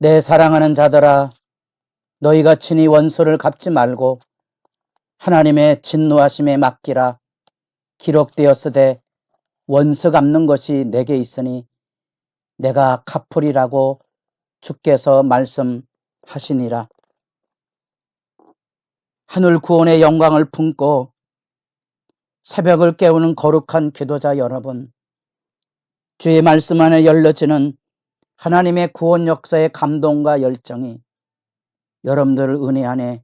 내 사랑하는 자들아, 너희가 친히 원수를 갚지 말고 하나님의 진노하심에 맡기라. 기록되었으되 원수 갚는 것이 내게 있으니 내가 갚으리라고 주께서 말씀하시니라. 하늘 구원의 영광을 품고 새벽을 깨우는 거룩한 기도자 여러분, 주의 말씀 안에 열려지는 하나님의 구원 역사의 감동과 열정이 여러분들을 은혜 안에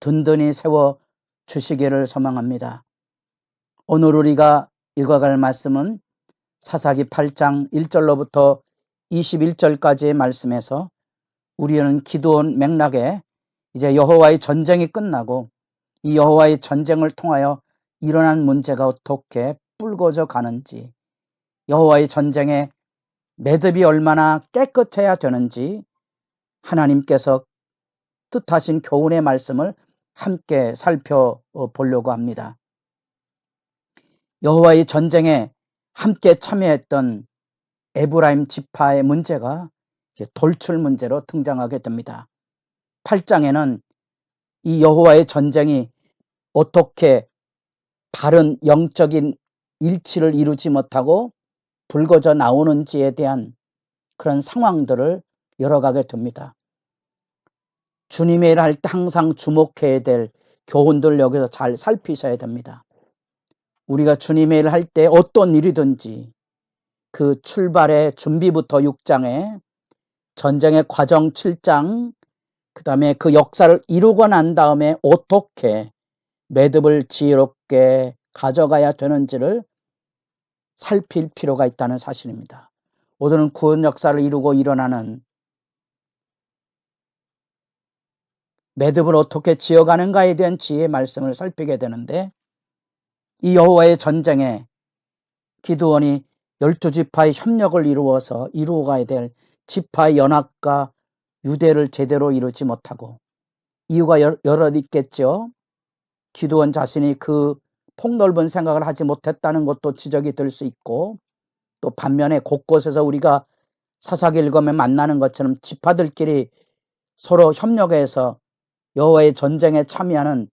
든든히 세워 주시기를 소망합니다. 오늘 우리가 읽어갈 말씀은 사사기 8장 1절로부터 21절까지의 말씀에서 우리는 기드온 맥락에 이제 여호와의 전쟁이 끝나고 이 여호와의 전쟁을 통하여 일어난 문제가 어떻게 불거져 가는지, 여호와의 전쟁에 매듭이 얼마나 깨끗해야 되는지 하나님께서 뜻하신 교훈의 말씀을 함께 살펴보려고 합니다. 여호와의 전쟁에 함께 참여했던 에브라임 지파의 문제가 이제 돌출 문제로 등장하게 됩니다. 8장에는 이 여호와의 전쟁이 어떻게 바른 영적인 일치를 이루지 못하고 불거져 나오는지에 대한 그런 상황들을 열어가게 됩니다. 주님의 일을 할 때 항상 주목해야 될 교훈들 여기서 잘 살피셔야 됩니다. 우리가 주님의 일을 할 때 어떤 일이든지 그 출발의 준비부터 6장에 전쟁의 과정 7장, 그 다음에 그 역사를 이루고 난 다음에 어떻게 매듭을 지혜롭게 가져가야 되는지를 살필 필요가 있다는 사실입니다. 오늘은 구원 역사를 이루고 일어나는 매듭을 어떻게 지어가는가에 대한 지혜의 말씀을 살피게 되는데, 이 여호와의 전쟁에 기드온이 12지파의 협력을 이루어서 이루어가야 될 지파의 연합과 유대를 제대로 이루지 못하고, 이유가 여러 있겠죠. 기드온 자신이 그 폭넓은 생각을 하지 못했다는 것도 지적이 될 수 있고, 또 반면에 곳곳에서 우리가 사사기 읽으면 만나는 것처럼 지파들끼리 서로 협력해서 여호와의 전쟁에 참여하는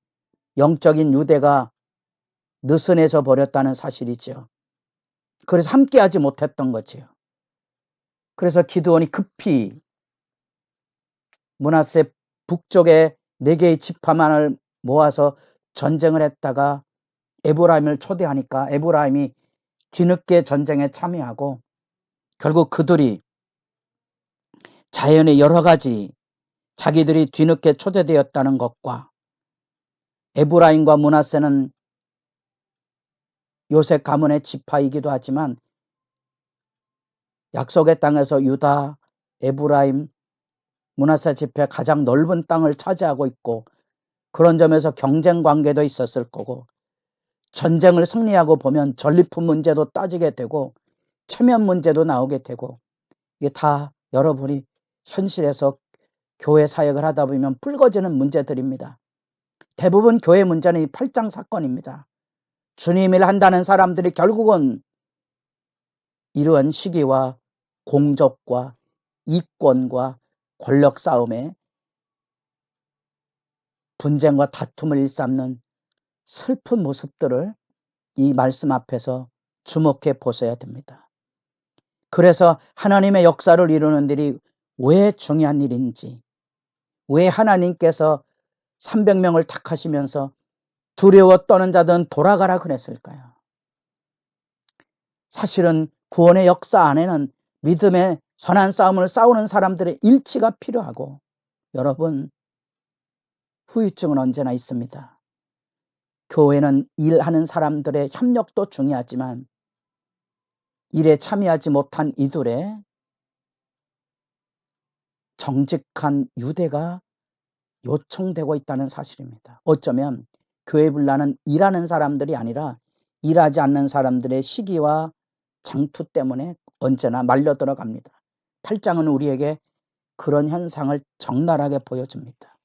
영적인 유대가 느슨해져 버렸다는 사실이죠. 그래서 함께하지 못했던 거지요. 그래서 기드온이 급히 므낫세 북쪽에 4개의 지파만을 모아서 전쟁을 했다가 에브라임을 초대하니까 에브라임이 뒤늦게 전쟁에 참여하고, 결국 그들이 자연의 여러 가지 자기들이 뒤늦게 초대되었다는 것과, 에브라임과 므낫세는 요셉 가문의 지파이기도 하지만 약속의 땅에서 유다, 에브라임, 므낫세 지파의 가장 넓은 땅을 차지하고 있고, 그런 점에서 경쟁 관계도 있었을 거고, 전쟁을 승리하고 보면 전리품 문제도 따지게 되고 체면 문제도 나오게 되고, 이게 다 여러분이 현실에서 교회 사역을 하다 보면 불거지는 문제들입니다. 대부분 교회 문제는 이 8장 사건입니다. 주님을 한다는 사람들이 결국은 이러한 시기와 공적과 이권과 권력 싸움에 분쟁과 다툼을 일삼는 슬픈 모습들을 이 말씀 앞에서 주목해 보셔야 됩니다. 그래서 하나님의 역사를 이루는 일이 왜 중요한 일인지, 왜 하나님께서 300명을 택하시면서 두려워 떠는 자들은 돌아가라 그랬을까요? 사실은 구원의 역사 안에는 믿음의 선한 싸움을 싸우는 사람들의 일치가 필요하고, 여러분, 후유증은 언제나 있습니다. 교회는 일하는 사람들의 협력도 중요하지만 일에 참여하지 못한 이들의 정직한 유대가 요청되고 있다는 사실입니다. 어쩌면 교회 분란은 일하는 사람들이 아니라 일하지 않는 사람들의 시기와 장투 때문에 언제나 말려 들어갑니다. 8장은 우리에게 그런 현상을 적나라하게 보여줍니다.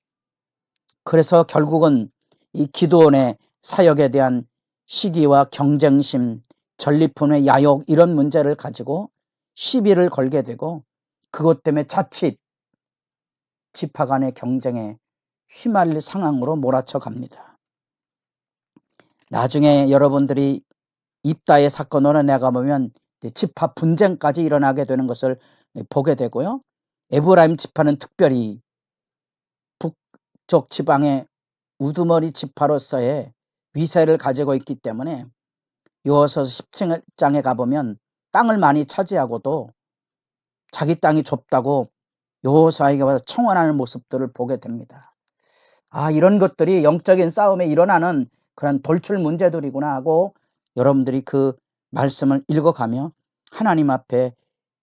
그래서 결국은 이 기드온의 사역에 대한 시기와 경쟁심, 전리품의 야욕, 이런 문제를 가지고 시비를 걸게 되고, 그것 때문에 자칫 지파 간의 경쟁에 휘말릴 상황으로 몰아쳐 갑니다. 나중에 여러분들이 입다의 사건으로 내가보면 지파 분쟁까지 일어나게 되는 것을 보게 되고요. 에브라임 지파는 특별히 북쪽 지방의 우두머리 지파로서의 위세를 가지고 있기 때문에 여호수아서 17장에 가보면 땅을 많이 차지하고도 자기 땅이 좁다고 여호수아에게 와서 청원하는 모습들을 보게 됩니다. 이런 것들이 영적인 싸움에 일어나는 그런 돌출 문제들이구나 하고 여러분들이 그 말씀을 읽어가며 하나님 앞에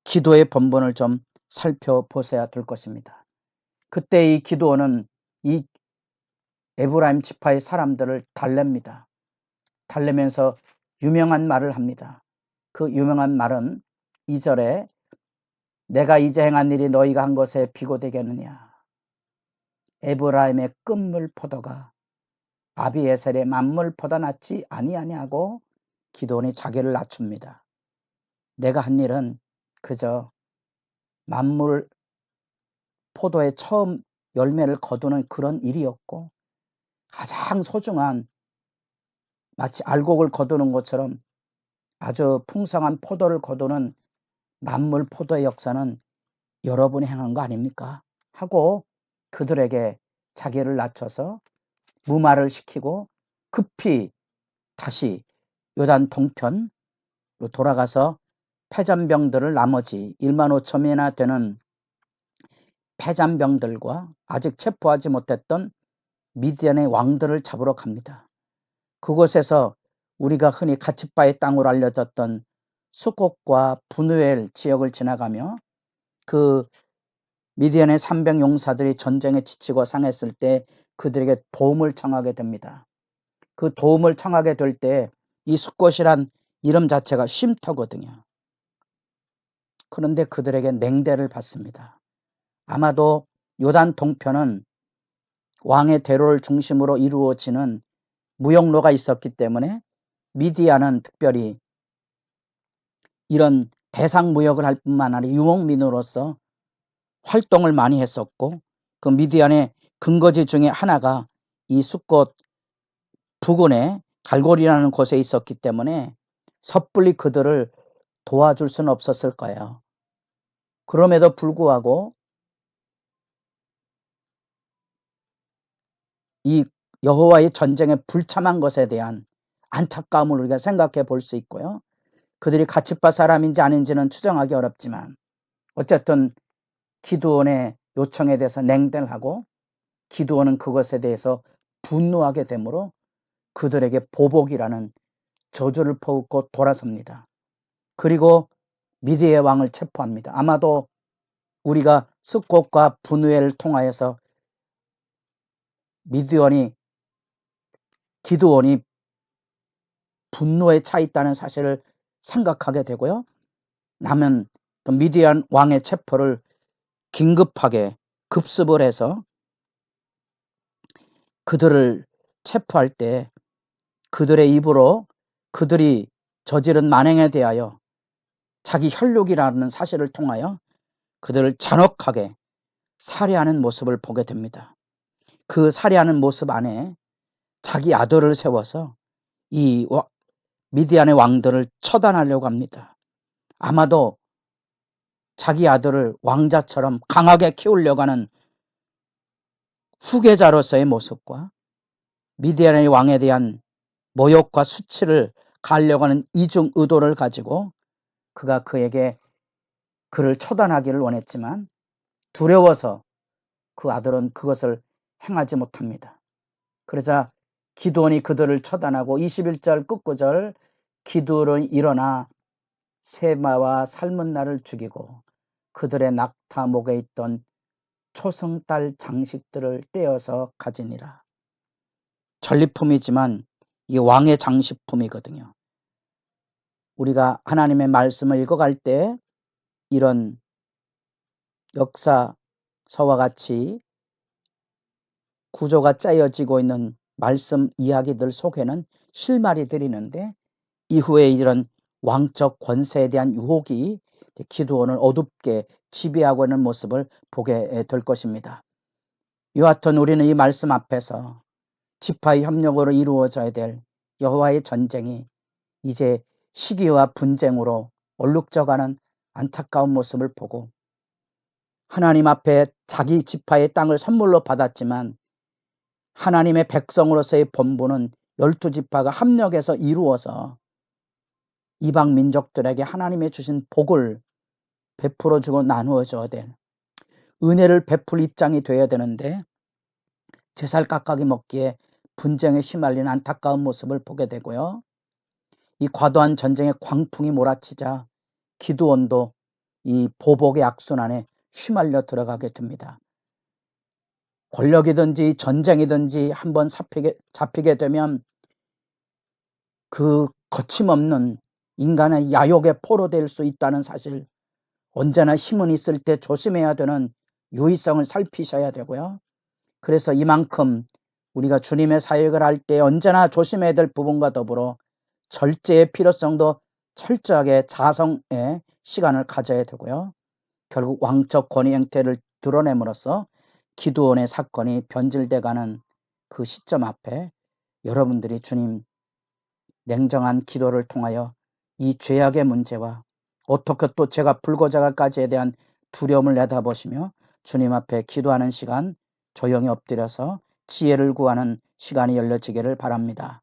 기도의 본분을 좀 살펴보셔야 될 것입니다. 그때 이 기드온은 이 에브라임 지파의 사람들을 달랩니다. 달래면서 유명한 말을 합니다. 그 유명한 말은 2절에 내가 이제 행한 일이 너희가 한 것에 비교되겠느냐. 에브라임의 끝물 포도가 아비에셀의 만물보다 낫지 아니하냐고 기드온이 자기를 낮춥니다. 내가 한 일은 그저 만물 포도의 처음 열매를 거두는 그런 일이었고 가장 소중한 마치 알곡을 거두는 것처럼 아주 풍성한 포도를 거두는 만물 포도의 역사는 여러분이 행한 거 아닙니까? 하고 그들에게 자기를 낮춰서 무마를 시키고 급히 다시 요단 동편으로 돌아가서 패잔병들을 나머지 1만 5천이나 되는 패잔병들과 아직 체포하지 못했던 미디안의 왕들을 잡으러 갑니다. 그곳에서 우리가 흔히 가치바의 땅으로 알려졌던 수곡과 분우엘 지역을 지나가며 그 미디안의 300 용사들이 전쟁에 지치고 상했을 때 그들에게 도움을 청하게 됩니다. 그 도움을 청하게 될 때 이 숫곳이란 이름 자체가 쉼터거든요. 그런데 그들에게 냉대를 받습니다. 아마도 요단 동편은 왕의 대로를 중심으로 이루어지는 무역로가 있었기 때문에 미디안은 특별히 이런 대상 무역을 할 뿐만 아니라 유목민으로서 활동을 많이 했었고 그 미디안의 근거지 중에 하나가 이 숫곳 부근의 갈골이라는 곳에 있었기 때문에 섣불리 그들을 도와줄 수는 없었을 거예요. 그럼에도 불구하고 이 여호와의 전쟁에 불참한 것에 대한 안타까움을 우리가 생각해 볼 수 있고요. 그들이 가칫바 사람인지 아닌지는 추정하기 어렵지만 어쨌든 기드온의 요청에 대해서 냉대를 하고 기드온은 그것에 대해서 분노하게 되므로 그들에게 보복이라는 저주를 퍼붓고 돌아섭니다. 그리고 미디의 왕을 체포합니다. 아마도 우리가 숫곳과 분우엘을 통하여서 기드온이 분노에 차 있다는 사실을 생각하게 되고요. 남은 그 미디안 왕의 체포를 긴급하게 급습을 해서 그들을 체포할 때 그들의 입으로 그들이 저지른 만행에 대하여 자기 혈육이라는 사실을 통하여 그들을 잔혹하게 살해하는 모습을 보게 됩니다. 그 살해하는 모습 안에 자기 아들을 세워서 이 미디안의 왕들을 처단하려고 합니다. 아마도 자기 아들을 왕자처럼 강하게 키우려고 하는 후계자로서의 모습과 미디안의 왕에 대한 모욕과 수치를 가하려고 하는 이중 의도를 가지고 그가 그에게 그를 처단하기를 원했지만 두려워서 그 아들은 그것을 행하지 못합니다. 그러자 기드온이 그들을 처단하고 21절 끝구절 기드온은 일어나 세마와 삶은 날을 죽이고 그들의 낙타목에 있던 초승달 장식들을 떼어서 가지니라. 전리품이지만 이게 왕의 장식품이거든요. 우리가 하나님의 말씀을 읽어갈 때 이런 역사서와 같이 구조가 짜여지고 있는 말씀 이야기들 속에는 실마리 들이는데 이후에 이런 왕적 권세에 대한 유혹이 기드온을 어둡게 지배하고 있는 모습을 보게 될 것입니다. 여하튼 우리는 이 말씀 앞에서 지파의 협력으로 이루어져야 될 여호와의 전쟁이 이제 시기와 분쟁으로 얼룩져가는 안타까운 모습을 보고 하나님 앞에 자기 지파의 땅을 선물로 받았지만 하나님의 백성으로서의 본분은 12지파가 합력해서 이루어서 이방 민족들에게 하나님의 주신 복을 베풀어주고 나누어줘야 될 은혜를 베풀 입장이 되어야 되는데 제살깍깍이 먹기에 분쟁에 휘말리는 안타까운 모습을 보게 되고요. 이 과도한 전쟁의 광풍이 몰아치자 기드온도 이 보복의 악순환에 휘말려 들어가게 됩니다. 권력이든지 전쟁이든지 한번 잡히게 되면 그 거침없는 인간의 야욕에 포로될 수 있다는 사실, 언제나 힘은 있을 때 조심해야 되는 유의성을 살피셔야 되고요. 그래서 이만큼 우리가 주님의 사역을 할 때 언제나 조심해야 될 부분과 더불어 절제의 필요성도 철저하게 자성의 시간을 가져야 되고요. 결국 왕적 권위 행태를 드러냄으로써 기드온의 사건이 변질돼가는 그 시점 앞에 여러분들이 주님 냉정한 기도를 통하여 이 죄악의 문제와 어떻게 또 제가 불거져갈까지에 대한 두려움을 내다보시며 주님 앞에 기도하는 시간, 조용히 엎드려서 지혜를 구하는 시간이 열려지기를 바랍니다.